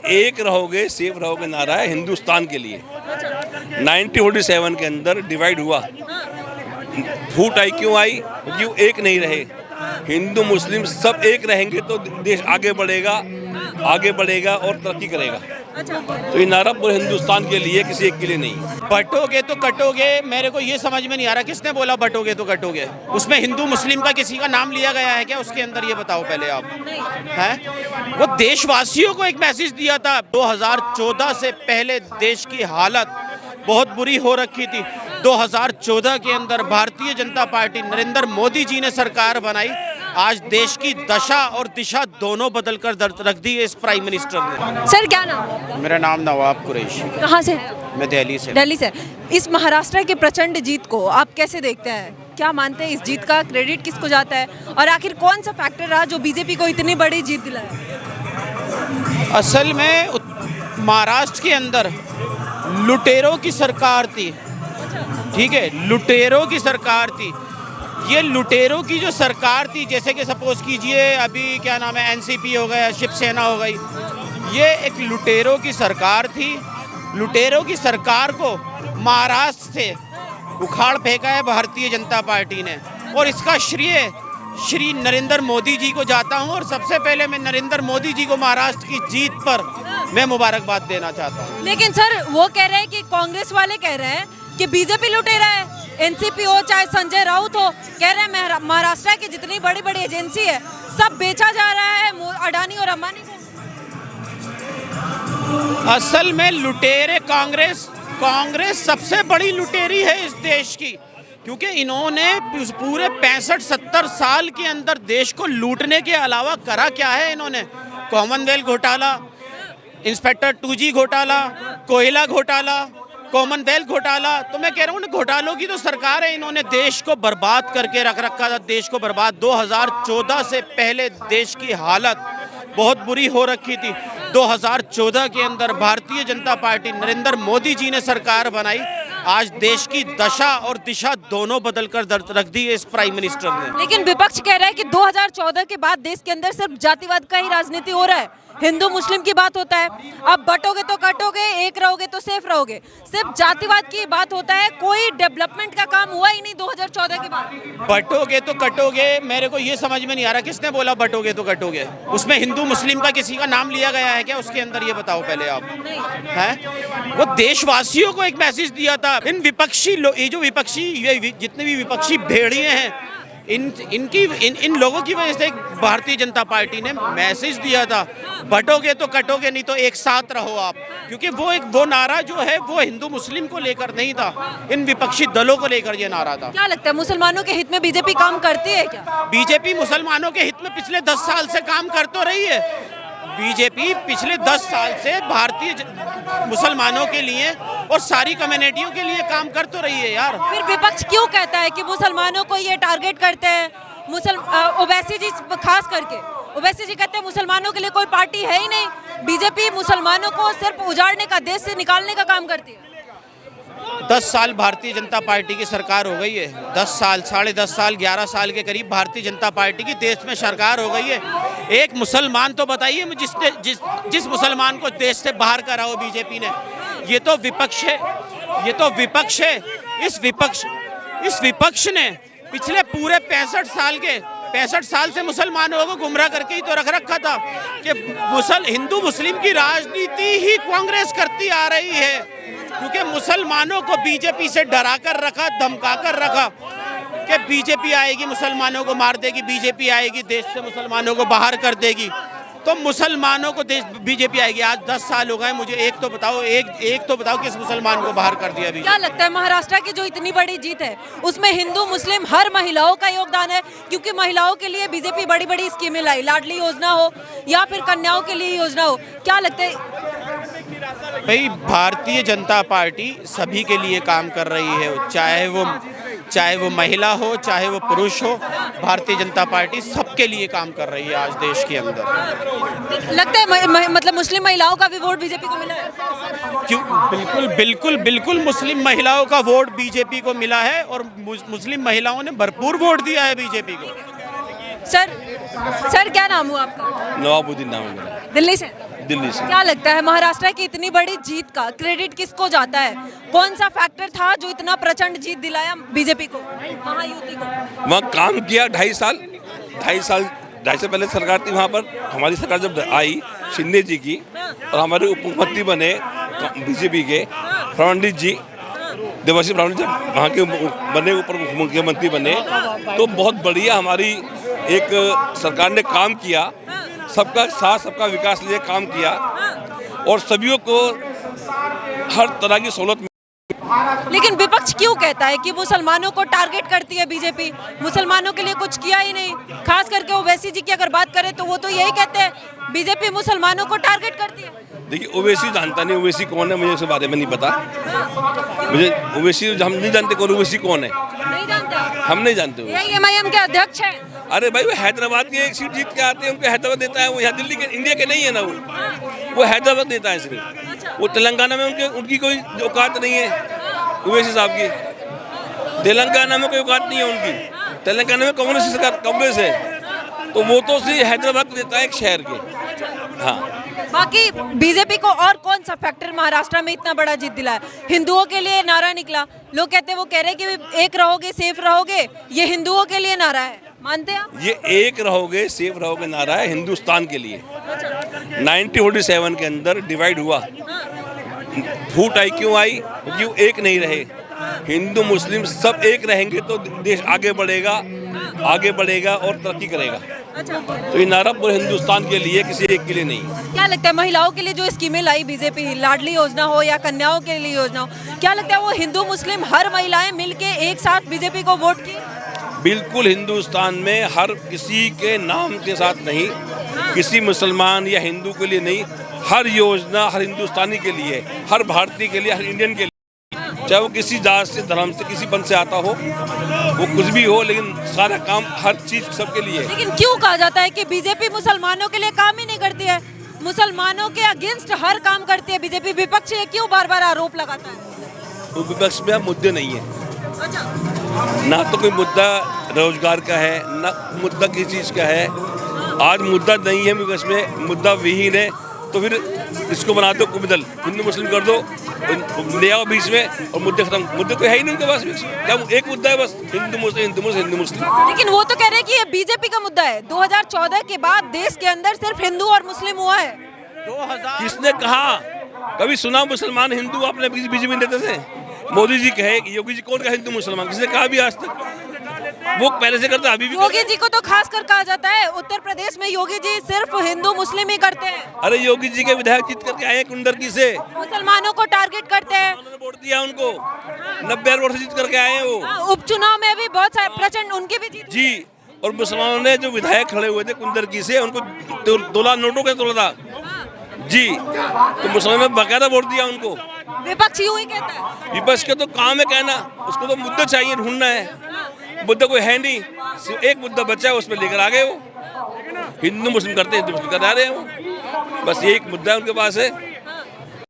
एक रहोगे सेफ रहोगे नारा है हिंदुस्तान के लिए। 1947 के अंदर डिवाइड हुआ, फूट आई, क्यों आई? क्योंकि वो एक नहीं रहे। हिंदू मुस्लिम सब एक रहेंगे तो देश आगे बढ़ेगा और तरक्की करेगा। तो ये नारा पूरे हिंदुस्तान के लिए, किसी एक के लिए नहीं। बटोगे तो कटोगे, मेरे को ये समझ में नहीं आ रहा किसने बोला बटोगे तो कटोगे। उसमें हिंदू मुस्लिम का किसी का नाम लिया गया है क्या उसके अंदर? ये बताओ पहले आप। हैं? वो देशवासियों को एक मैसेज दिया था। 2014 से पहले देश की हालत बहुत बुरी हो रखी थी। 2014 के अंदर भारतीय जनता पार्टी नरेंद्र मोदी जी ने सरकार बनाई। आज देश की दशा और दिशा दोनों बदल कर रख दी है इस प्राइम मिनिस्टर ने। सर क्या नाम? मेरा नाम नवाब कुरैशी। कहाँ से हैं? मैं दिल्ली से। दिल्ली से। इस महाराष्ट्र के प्रचंड जीत को आप कैसे देखते हैं? क्या मानते हैं इस जीत का क्रेडिट किसको जाता है, और आखिर कौन सा फैक्टर रहा जो बीजेपी को इतनी बड़ी जीत दिलाया? असल में महाराष्ट्र के अंदर लुटेरों की सरकार थी, ठीक है, लुटेरों की सरकार थी। ये लुटेरों की जो सरकार थी, जैसे कि सपोज कीजिए अभी क्या नाम है, एनसीपी हो गया, शिवसेना हो गई, ये एक लुटेरों की सरकार थी। लुटेरों की सरकार को महाराष्ट्र से उखाड़ फेंका है भारतीय जनता पार्टी ने, और इसका श्रेय श्री नरेंद्र मोदी जी को जाता हूं। और सबसे पहले मैं नरेंद्र मोदी जी को महाराष्ट्र की जीत पर मैं मुबारकबाद देना चाहता हूं। लेकिन सर वो कह रहे हैं कि कांग्रेस वाले कह रहे हैं कि बीजेपी लुटेरा है, एनसीपी हो चाहे संजय राउत हो, कह रहे हैं महाराष्ट्र की जितनी बड़ी बड़ी एजेंसी है सब बेचा जा रहा है अडानी और अंबानी को। असल में लुटेरे कांग्रेस सबसे बड़ी लुटेरी है इस देश की, क्योंकि इन्होंने पूरे 65-70 साल के अंदर देश को लूटने के अलावा करा क्या है इन्होंने? कॉमनवेल्थ घोटाला, इंस्पेक्टर 2G घोटाला, कोयला घोटाला, कॉमनवेल्थ घोटाला। तो मैं कह रहा हूँ घोटालों की तो सरकार है, इन्होंने देश को बर्बाद करके रख रखा था, देश को बर्बाद। 2014 से पहले देश की हालत बहुत बुरी हो रखी थी। 2014 के अंदर भारतीय जनता पार्टी नरेंद्र मोदी जी ने सरकार बनाई। आज देश की दशा और दिशा दोनों बदल कर रख दी है इस प्राइम मिनिस्टर ने। लेकिन विपक्ष कह रहा है कि 2014 के बाद देश के अंदर सिर्फ जातिवाद का ही राजनीति हो रहा है, हिंदू मुस्लिम की बात होता है। अब बटोगे तो कटोगे, एक रहोगे तो सेफ रहोगे, सिर्फ जातिवाद की बात होता है, कोई डेवलपमेंट का काम हुआ ही नहीं 2014 के बाद। बटोगे तो कटोगे, मेरे को ये समझ में नहीं आ रहा किसने बोला बटोगे तो कटोगे। उसमें हिंदू मुस्लिम का किसी का नाम लिया गया है क्या उसके अंदर? ये बताओ पहले आप। हैं? वो देशवासियों को एक मैसेज दिया था। इन विपक्षी ये जो विपक्षी जितने भी विपक्षी भेड़िए हैं, इन लोगों की वजह से भारतीय जनता पार्टी ने मैसेज दिया था, बटोगे तो कटोगे, नहीं तो एक साथ रहो आप। क्योंकि वो नारा जो है वो हिंदू मुस्लिम को लेकर नहीं था, इन विपक्षी दलों को लेकर ये नारा था। क्या लगता है मुसलमानों के हित में बीजेपी काम करती है क्या? बीजेपी मुसलमानों के हित में पिछले 10 साल से काम कर तो रही है। बीजेपी पिछले 10 साल से भारतीय मुसलमानों के लिए और सारी कम्युनिटियों के लिए काम कर तो रही है यार। फिर विपक्ष क्यों कहता है कि मुसलमानों को ये टारगेट करते हैं? ओवैसी जी खास करके ओवैसी जी कहते हैं मुसलमानों के लिए कोई पार्टी है ही नहीं, बीजेपी मुसलमानों को सिर्फ उजाड़ने का, देश से निकालने का काम करती है। 10 साल भारतीय जनता पार्टी की सरकार हो गई है। 10 साल, 10.5 साल, 11 साल के करीब भारतीय जनता पार्टी की देश में सरकार हो गई है। एक मुसलमान तो बताइए जिस मुसलमान को देश से बाहर करा हो बीजेपी ने। ये तो विपक्ष है, ये तो विपक्ष है। इस विपक्ष ने पिछले पूरे 65 साल से मुसलमानों को गुमराह करके ही तो रख रखा था कि हिंदू मुस्लिम की राजनीति ही कांग्रेस करती आ रही है। क्योंकि मुसलमानों को बीजेपी से डरा कर रखा, धमका कर रखा कि बीजेपी आएगी मुसलमानों को मार देगी, बीजेपी आएगी देश से मुसलमानों को बाहर कर देगी। तो मुसलमानों को बीजेपी आएगी। आज 10 साल हो गए, मुझे एक तो बताओ किस मुसलमान को बाहर कर दिया बीजेपी? क्या लगता है महाराष्ट्र की जो इतनी बड़ी जीत है उसमें हिंदू मुस्लिम हर महिलाओं का योगदान है? क्योंकि महिलाओं के लिए बीजेपी बड़ी बड़ी स्कीमें लाई, लाडली योजना हो या फिर कन्याओं के लिए योजना हो, क्या लगता है? भाई भारतीय जनता पार्टी सभी के लिए काम कर रही है, चाहे वो महिला हो चाहे वो पुरुष हो, भारतीय जनता पार्टी सबके लिए काम कर रही है आज देश के अंदर। लगता है मतलब मुस्लिम महिलाओं का भी वोट बीजेपी को मिला है? क्यों? बिल्कुल मुस्लिम महिलाओं का वोट बीजेपी को मिला है और मुस्लिम महिलाओं ने भरपूर वोट दिया है बीजेपी को। सर क्या नाम हुआ आपका? नवाबुद्दीन नाम है मेरा। दिल्ली से? दिल्ली से। क्या लगता है महाराष्ट्र की इतनी बड़ी जीत का क्रेडिट किसको जाता है? कौन सा फैक्टर था जो इतना प्रचंड जीत दिलाया बीजेपी को, महायुति को? वहाँ काम किया 2.5 साल पहले सरकार थी वहाँ पर। हमारी सरकार जब आई शिंदे जी की और हमारे उप मुख्यमंत्री बने बीजेपी के फडणवीस जी, देवर्षि फडणवीस जब वहाँ के बने उप मुख्यमंत्री बने तो बहुत बढ़िया हमारी एक सरकार ने काम किया, सबका साथ सबका विकास लिए काम किया और सभी को हर तरह की सहूलत। लेकिन विपक्ष क्यों कहता है कि मुसलमानों को टारगेट करती है बीजेपी, मुसलमानों के लिए कुछ किया ही नहीं? खास करके ओवैसी जी की अगर बात करें तो वो तो यही कहते हैं बीजेपी मुसलमानों को टारगेट करती है। देखिए ओवैसी जानता नहीं, ओवैसी कौन है मुझे उसके बारे में नहीं पता। मुझे ओवैसी हम नहीं जानते कौन ओवैसी कौन है, नहीं जानते, हम नहीं जानते। एआईएमआईएम के अध्यक्ष हैं। अरे भाई वो हैदराबाद की एक सीट जीत के आते हैं, उनको हैदराबाद देता है। वो यहाँ दिल्ली के इंडिया के नहीं है ना, वो हैदराबाद देता है सिर्फ। वो तेलंगाना में उनकी कोई औकात नहीं है ओवैसी साहब की। तेलंगाना में कोई औकात नहीं है उनकी। तेलंगाना में कांग्रेस सरकार, कांग्रेस है, तो वो तो सिर्फ हैदराबाद देता है एक शहर के। हाँ, बाकी बीजेपी को और कौन सा फैक्टर महाराष्ट्र में इतना बड़ा जीत दिलाया? हिंदुओं के लिए नारा निकला, लोग कहते हैं, वो कह रहे हैं कि एक रहोगे सेफ रहोगे, ये हिंदुओं के लिए नारा है, मानते हैं आप? ये एक रहोगे सेफ रहोगे नारा है हिंदुस्तान के लिए। 1947 के अंदर डिवाइड हुआ, फूट आई क्यों आई? क्योंकि वो एक नहीं रहे। हिंदू मुस्लिम सब एक रहेंगे तो देश आगे बढ़ेगा और तरक्की करेगा। तो ये नारा पूरे हिंदुस्तान के लिए, किसी एक के लिए नहीं। क्या लगता है महिलाओं के लिए जो स्कीमें लाई बीजेपी, लाडली योजना हो या कन्याओं के लिए योजना हो, क्या लगता है वो हिंदू मुस्लिम हर महिलाएं मिलके एक साथ बीजेपी को वोट की? बिल्कुल, हिंदुस्तान में हर किसी के नाम के साथ नहीं, किसी मुसलमान या हिंदू के लिए नहीं, हर योजना हर हिंदुस्तानी के लिए, हर भारतीय के लिए, हर इंडियन के लिए, चाहे वो किसी जात से, धर्म से, किसी पंथ से आता हो, वो कुछ भी हो, लेकिन सारा काम हर चीज सबके लिए। लेकिन क्यों कहा जाता है कि बीजेपी मुसलमानों के लिए काम ही नहीं करती है, मुसलमानों के अगेंस्ट हर काम करती है बीजेपी? विपक्ष ये क्यों बार बार आरोप लगाता है? तो विपक्ष में मुद्दे नहीं है, ना तो कोई मुद्दा रोजगार का है, ना मुद्दा किसी चीज का है। आज मुद्दा नहीं है विपक्ष में, मुद्दा विहीन है, तो फिर इसको बना दो कुबदल, हिंदू मुस्लिम कर दो, ले आओ बीच में और मुद्दे खत्म। मुद्दे तो है ही नहीं उनके पास, क्या एक मुद्दा है बस, हिंदू मुस्लिम हिंदू मुस्लिम हिंदू मुस्लिम। लेकिन वो तो कह रहे हैं कि ये बीजेपी का मुद्दा है। 2014 के बाद देश के अंदर सिर्फ हिंदू और मुस्लिम हुआ है। 2000 किसने कहा? कभी सुना मुसलमान हिंदू अपने बीजेपी में देते थे? मोदी जी कहे, योगी जी कौन का हिंदू मुसलमान, किसने कहा भी आज तक? वो पहले से करता, अभी भी योगी जी को तो खास कर कहा जाता है, उत्तर प्रदेश में योगी जी सिर्फ हिंदू मुस्लिम ही करते हैं। अरे योगी जी के विधायक जीत करके आए कुंडरकी से, मुसलमानों को टारगेट करते हैं। उन्होंने वोट दिया उनको, 90 वोट से जीत करके आए हैं वो। उपचुनाव में भी बहुत सारे प्रचंड उनकी भी जीत जी, और मुसलमानों ने जो विधायक खड़े हुए थे कुंडरकी से, उनको तोला नोटों का तोला था जी, तो मुसलमानों ने बाकायदा वोट दिया उनको। विपक्ष यूं ही कहता है। विपक्ष का तो काम है कहना, उसको तो मुद्दे चाहिए, ढूंढना है। मुद्दा कोई है नहीं, सिर्फ एक मुद्दा बचा है, उसमें लेकर आ गए वो। हिंदू मुस्लिम करते हैं, हिंदू मुस्लिम कर रहे हैं वो, बस ये एक मुद्दा है उनके पास है।